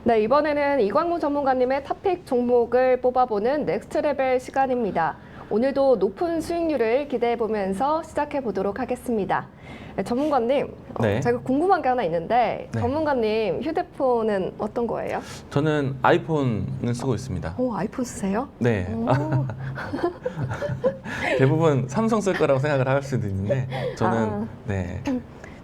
네, 이번에는 이광무 전문가님의 탑픽 종목을 뽑아보는 넥스트 레벨 시간입니다. 오늘도 높은 수익률을 기대해보면서 시작해보도록 하겠습니다. 네, 전문가님, 네. 제가 궁금한 게 하나 있는데 네. 전문가님 휴대폰은 어떤 거예요? 저는 아이폰을 쓰고 있습니다. 오, 아이폰 쓰세요? 네. 오. 대부분 삼성 쓸 거라고 생각을 할 수도 있는데 저는 아. 네.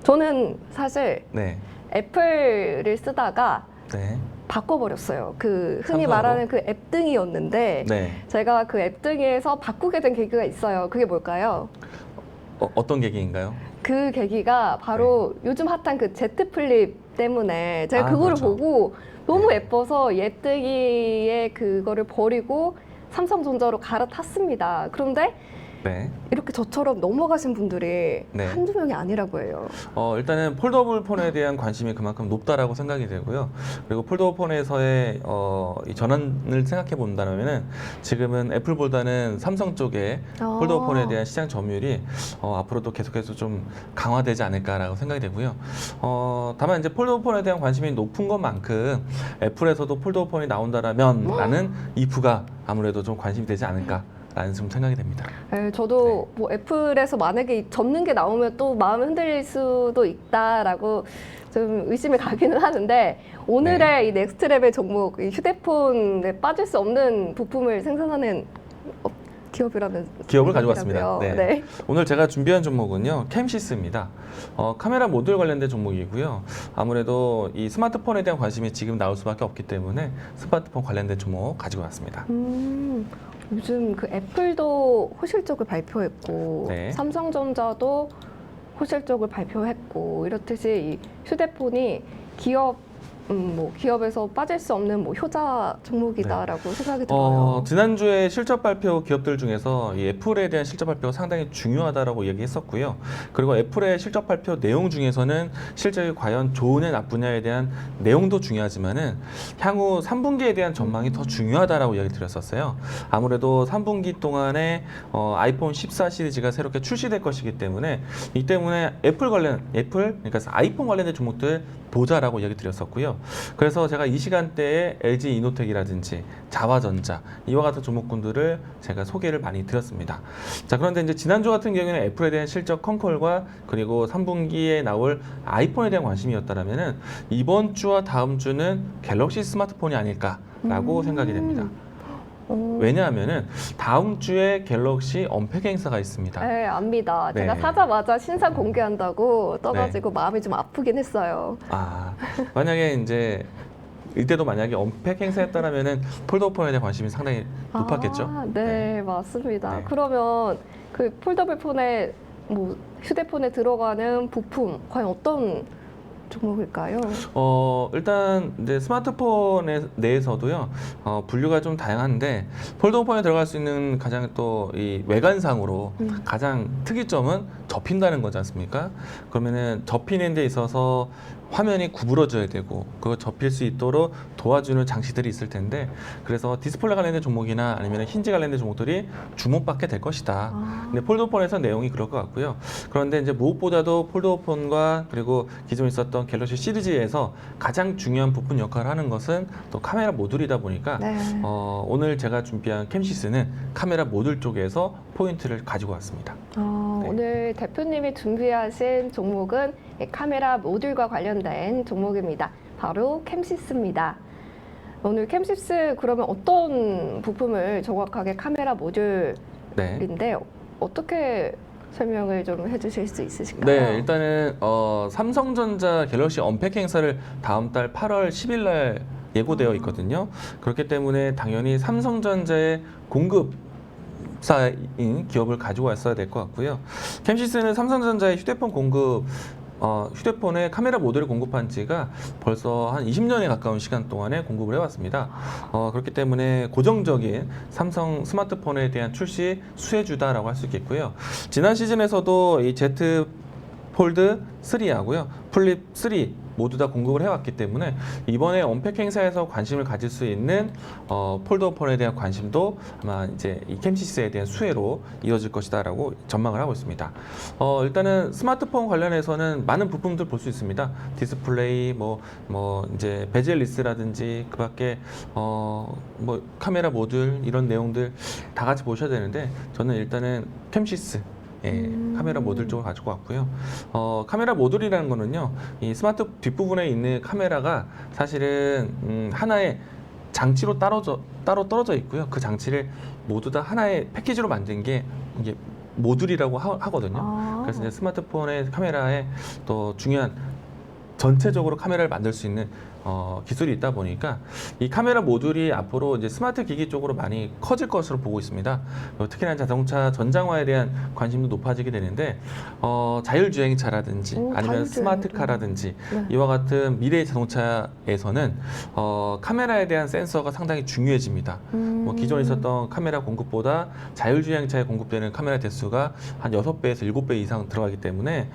저는 사실 네. 애플을 쓰다가 네. 바꿔버렸어요. 그 흔히 삼성으로? 말하는 그 앱등이었는데 네. 제가 그 앱등에서 바꾸게 된 계기가 있어요. 그게 뭘까요? 어떤 계기인가요? 그 계기가 바로 요즘 핫한 그 Z 플립 때문에 제가 아, 그거를 그렇죠. 보고 너무 네. 예뻐서 앱등이의 그거를 버리고 삼성전자로 갈아탔습니다. 그런데 네. 이렇게 저처럼 넘어가신 분들이 네. 한두 명이 아니라고 해요. 일단은 폴더블 폰에 대한 관심이 그만큼 높다라고 생각이 되고요. 그리고 폴더블 폰에서의 이 전환을 생각해 본다면은 지금은 애플보다는 삼성 쪽에 폴더블 폰에 대한 시장 점유율이 앞으로도 계속해서 좀 강화되지 않을까라고 생각이 되고요. 다만 이제 폴더블 폰에 대한 관심이 높은 것만큼 애플에서도 폴더블 폰이 나온다라면라는 이프가 아무래도 좀 관심이 되지 않을까. 라는 좀 생각이 됩니다. 네, 저도 뭐 애플에서 만약에 접는 게 나오면 또 마음이 흔들릴 수도 있다라고 좀 의심이 가기는 하는데 오늘의 이 넥스트 레벨 종목, 이 휴대폰에 빠질 수 없는 부품을 생산하는 기업을 가져왔습니다. 네. 네. 오늘 제가 준비한 종목은요, 캠시스입니다. 카메라 모듈 관련된 종목이고요. 아무래도 이 스마트폰에 대한 관심이 지금 나올 수밖에 없기 때문에 스마트폰 관련된 종목 가지고 왔습니다. 요즘 그 애플도 호실적을 발표했고 네. 삼성전자도 호실적을 발표했고 이렇듯이 이 휴대폰이 기업에서 빠질 수 없는 효자 종목이다라고 생각이 들어요. 지난주에 실적 발표 기업들 중에서 이 애플에 대한 실적 발표가 상당히 중요하다라고 얘기했었고요. 그리고 애플의 실적 발표 내용 중에서는 실적이 과연 좋으냐 나쁘냐에 대한 내용도 중요하지만은 향후 3분기에 대한 전망이 더 중요하다라고 이야기 드렸었어요. 아무래도 3분기 동안에 아이폰 14 시리즈가 새롭게 출시될 것이기 때문에 이 때문에 그러니까 아이폰 관련된 종목들 보자라고 이야기 드렸었고요. 그래서 제가 이 시간대에 LG 이노텍이라든지 자화전자 이와 같은 종목군들을 제가 소개를 많이 드렸습니다. 자, 그런데 이제 지난주 같은 경우에는 애플에 대한 실적 컨콜과 그리고 3분기에 나올 아이폰에 대한 관심이었다면은 이번 주와 다음 주는 갤럭시 스마트폰이 아닐까라고 생각이 됩니다. 왜냐하면은 다음 주에 갤럭시 언팩 행사가 있습니다. 네, 압니다. 네. 제가 사자마자 신상 공개한다고 떠가지고 마음이 좀 아프긴 했어요. 만약에 이제 이때도 만약에 언팩 행사했다라면은 폴더폰에 대한 관심이 상당히 높았겠죠? 네, 맞습니다. 네. 그러면 그 폴더블 폰에 휴대폰에 들어가는 부품 과연 어떤 종목일까요? 일단 이제 스마트폰 내에서도요, 분류가 좀 다양한데 폴더폰에 들어갈 수 있는 가장 또 이 외관상으로 가장 특이점은 접힌다는 거지 않습니까? 그러면은 접히는 데 있어서 화면이 구부러져야 되고 그거 접힐 수 있도록 도와주는 장치들이 있을 텐데 그래서 디스플레이 관련된 종목이나 아니면 힌지 관련된 종목들이 주목받게 될 것이다. 근데 폴더폰에서 내용이 그럴 것 같고요. 그런데 이제 무엇보다도 폴더폰과 그리고 기존에 있었던 갤럭시 시리즈에서 가장 중요한 부분 역할을 하는 것은 또 카메라 모듈이다 보니까 네. 오늘 제가 준비한 캠시스는 카메라 모듈 쪽에서 포인트를 가지고 왔습니다. 네. 오늘 대표님이 준비하신 종목은 카메라 모듈과 관련된 종목입니다. 바로 캠시스입니다. 오늘 캠시스 그러면 어떤 부품을 정확하게 카메라 모듈인데 네. 어떻게 설명을 좀 해주실 수 있으실까요? 네, 일단은 삼성전자 갤럭시 언팩 행사를 다음 달 8월 10일 날 예고되어 있거든요. 그렇기 때문에 당연히 삼성전자의 공급사인 기업을 가지고 왔어야 될 것 같고요. 캠시스는 삼성전자의 휴대폰에 카메라 모듈을 공급한 지가 벌써 한 20년에 가까운 시간 동안에 공급을 해왔습니다. 그렇기 때문에 고정적인 삼성 스마트폰에 대한 출시 수혜주다라고 할 수 있겠고요. 지난 시즌에서도 이 Z 폴드 3하고요. 플립 3 모두 다 공급을 해왔기 때문에 이번에 언팩 행사에서 관심을 가질 수 있는 폴더업 폰에 대한 관심도 아마 이제 이 캠시스에 대한 수혜로 이어질 것이다라고 전망을 하고 있습니다. 일단은 스마트폰 관련해서는 많은 부품들 볼 수 있습니다. 디스플레이, 뭐 이제 베젤리스라든지 그밖에 뭐 카메라 모듈 이런 내용들 다 같이 보셔야 되는데 저는 일단은 캠시스 카메라 모듈 쪽을 가지고 왔고요. 카메라 모듈이라는 거는요, 이 스마트 뒷부분에 있는 카메라가 사실은 하나의 장치로 따로 떨어져 있고요. 그 장치를 모두 다 하나의 패키지로 만든 게 이게 모듈이라고 하거든요. 그래서 이제 스마트폰의 카메라에 또 중요한 전체적으로 카메라를 만들 수 있는 기술이 있다 보니까 이 카메라 모듈이 앞으로 이제 스마트 기기 쪽으로 많이 커질 것으로 보고 있습니다. 특히나 자동차 전장화에 대한 관심도 높아지게 되는데 자율주행차라든지 아니면 스마트카라든지 네. 이와 같은 미래의 자동차에서는 카메라에 대한 센서가 상당히 중요해집니다. 뭐 기존에 있었던 카메라 공급보다 자율주행차에 공급되는 카메라 대수가 한 6배에서 7배 이상 들어가기 때문에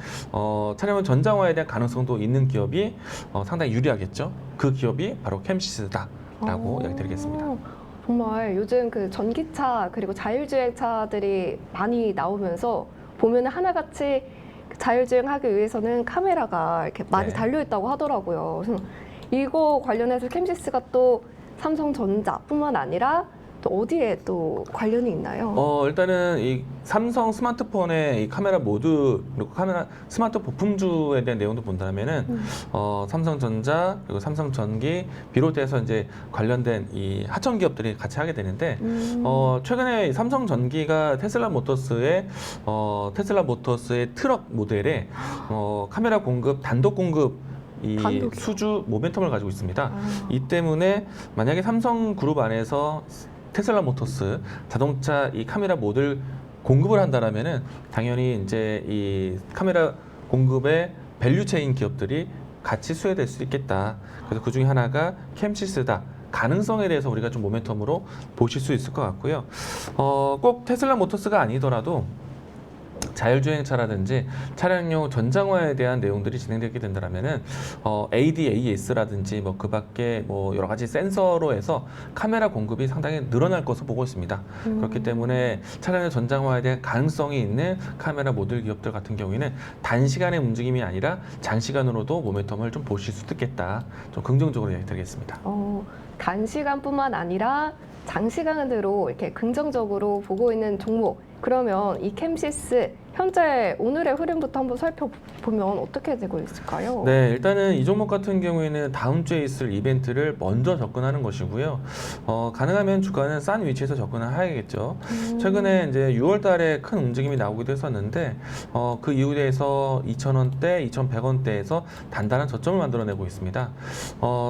차량은 전장화에 대한 가능성도 있는 기업이 상당히 유리하겠죠. 그 기업이 바로 캠시스다라고 이야기 드리겠습니다. 정말 요즘 그 전기차 그리고 자율주행차들이 많이 나오면서 보면 하나같이 자율주행하기 위해서는 카메라가 이렇게 많이 네. 달려 있다고 하더라고요. 그래서 이거 관련해서 캠시스가 또 삼성전자뿐만 아니라 또 어디에 또 관련이 있나요? 일단은 이 삼성 스마트폰의 이 카메라 모듈 그리고 카메라 스마트 부품주에 대한 내용도 본다면은 삼성전자 그리고 삼성전기 비롯해서 이제 관련된 이 하청 기업들이 같이 하게 되는데 최근에 삼성전기가 테슬라 모터스의 트럭 모델에 카메라 공급 단독 공급 단독이요? 수주 모멘텀을 가지고 있습니다. 이 때문에 만약에 삼성그룹 안에서 테슬라 모터스 자동차 이 카메라 모듈 공급을 한다라면은 당연히 이제 이 카메라 공급의 밸류체인 기업들이 같이 수혜될 수 있겠다. 그래서 그 중에 하나가 캠시스다. 가능성에 대해서 우리가 좀 모멘텀으로 보실 수 있을 것 같고요. 꼭 테슬라 모터스가 아니더라도 자율주행차라든지 차량용 전장화에 대한 내용들이 진행되게 된다면은 ADAS라든지 뭐 그밖에 뭐 여러 가지 센서로 해서 카메라 공급이 상당히 늘어날 것으로 보고 있습니다. 그렇기 때문에 차량의 전장화에 대한 가능성이 있는 카메라 모듈 기업들 같은 경우에는 단시간의 움직임이 아니라 장시간으로도 모멘텀을 좀 보실 수도 있겠다. 좀 긍정적으로 이야기드리겠습니다. 단시간뿐만 아니라 장시간으로 이렇게 긍정적으로 보고 있는 종목. 그러면 이 캠시스 현재 오늘의 흐름부터 한번 살펴보면 어떻게 되고 있을까요? 네, 일단은 이 종목 같은 경우에는 다음 주에 있을 이벤트를 먼저 접근하는 것이고요. 가능하면 주가는 싼 위치에서 접근을 해야겠죠. 최근에 이제 6월 달에 큰 움직임이 나오기도 했었는데 그 이후에서 2,000원대, 2,100원대에서 단단한 저점을 만들어내고 있습니다.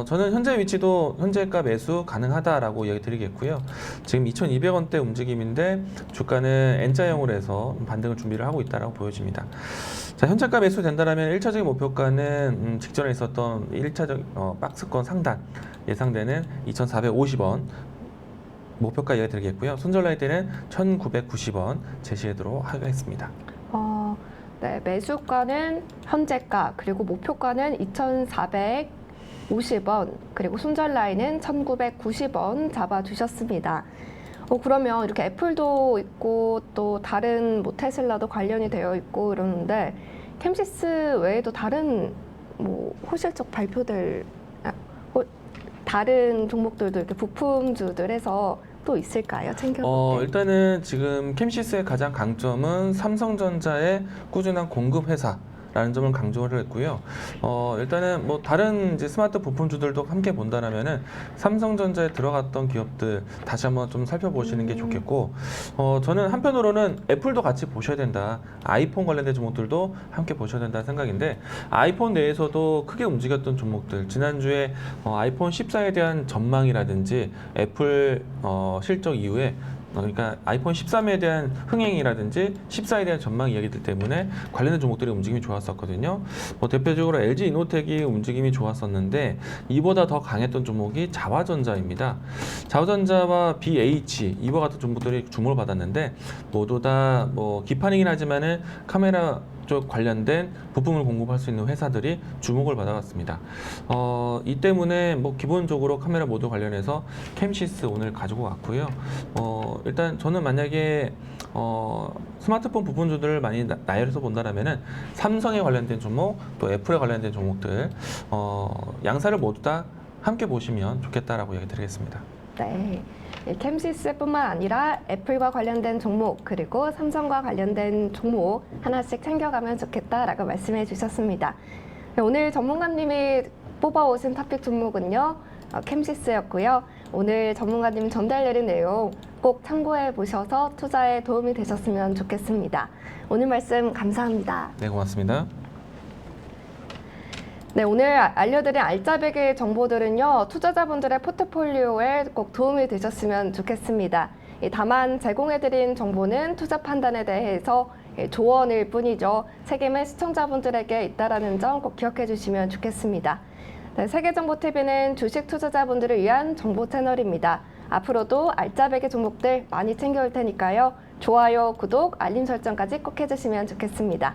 저는 현재 위치도 현재가 매수 가능하다라고 이야기 드리겠고요. 지금 2,200원대 움직임인데 주가는 N자형으로 해서 반등을 준비를 하고 있다라고 보여집니다. 자, 현재가 매수 된다면 1차적인 목표가는 직전에 있었던 1차적 박스권 상단 예상되는 2,450원 목표가 이야기 드리겠고요. 손절 라인 때는 1,990원 제시하도록 하겠습니다. 네, 매수가는 현재가 그리고 목표가는 2,450원 그리고 손절 라인은 1,990원 잡아주셨습니다. 그러면 이렇게 애플도 있고 또 다른 뭐 테슬라도 관련이 되어 있고 이러는데 캠시스 외에도 다른 뭐 호실적 발표들 다른 종목들도 이렇게 부품주들에서 또 있을까요? 챙겨볼 때. 일단은 지금 캠시스의 가장 강점은 삼성전자의 꾸준한 공급 회사라는 점을 강조를 했고요. 일단은 뭐 다른 이제 스마트 부품주들도 함께 본다라면은 삼성전자에 들어갔던 기업들 다시 한번 좀 살펴보시는 게 좋겠고, 저는 한편으로는 애플도 같이 보셔야 된다. 아이폰 관련된 종목들도 함께 보셔야 된다는 생각인데, 아이폰 내에서도 크게 움직였던 종목들, 지난주에 아이폰 14에 대한 전망이라든지 애플 실적 이후에 그러니까 아이폰 13에 대한 흥행이라든지 14에 대한 전망 이야기들 때문에 관련된 종목들의 움직임이 좋았었거든요. 대표적으로 LG 이노텍이 움직임이 좋았었는데 이보다 더 강했던 종목이 자화전자입니다. 자화전자와 BH 이와 같은 종목들이 주목을 받았는데 모두 다 뭐 기판이긴 하지만은 카메라 쪽 관련된 부품을 공급할 수 있는 회사들이 주목을 받아갔습니다. 이 때문에 뭐 기본적으로 카메라 모듈 관련해서 캠시스 오늘 가지고 왔고요. 일단 저는 만약에 스마트폰 부품주들을 많이 나열해서 본다라면은 삼성에 관련된 종목, 또 애플에 관련된 종목들 양사를 모두 다 함께 보시면 좋겠다라고 얘기 드리겠습니다. 네. 캠시스뿐만 아니라 애플과 관련된 종목 그리고 삼성과 관련된 종목 하나씩 챙겨가면 좋겠다라고 말씀해 주셨습니다. 네, 오늘 전문가님이 뽑아오신 토픽 종목은요. 캠시스였고요. 오늘 전문가님 전달 내린 내용 꼭 참고해 보셔서 투자에 도움이 되셨으면 좋겠습니다. 오늘 말씀 감사합니다. 네, 고맙습니다. 네, 오늘 알려드린 알짜배기 정보들은요, 투자자분들의 포트폴리오에 꼭 도움이 되셨으면 좋겠습니다. 다만 제공해드린 정보는 투자 판단에 대해서 조언일 뿐이죠. 책임은 시청자분들에게 있다는 점 꼭 기억해 주시면 좋겠습니다. 네, 세계정보TV는 주식 투자자분들을 위한 정보 채널입니다. 앞으로도 알짜배기 종목들 많이 챙겨올 테니까요. 좋아요, 구독, 알림 설정까지 꼭 해주시면 좋겠습니다.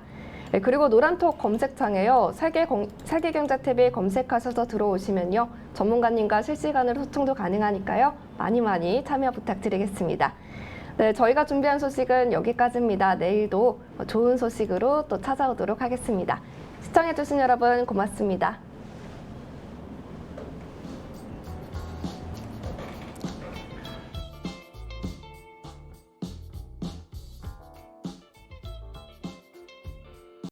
네, 그리고 노란톡 검색창에요. 세계경제TV 검색하셔서 들어오시면요. 전문가님과 실시간으로 소통도 가능하니까요. 많이 참여 부탁드리겠습니다. 네, 저희가 준비한 소식은 여기까지입니다. 내일도 좋은 소식으로 또 찾아오도록 하겠습니다. 시청해주신 여러분 고맙습니다.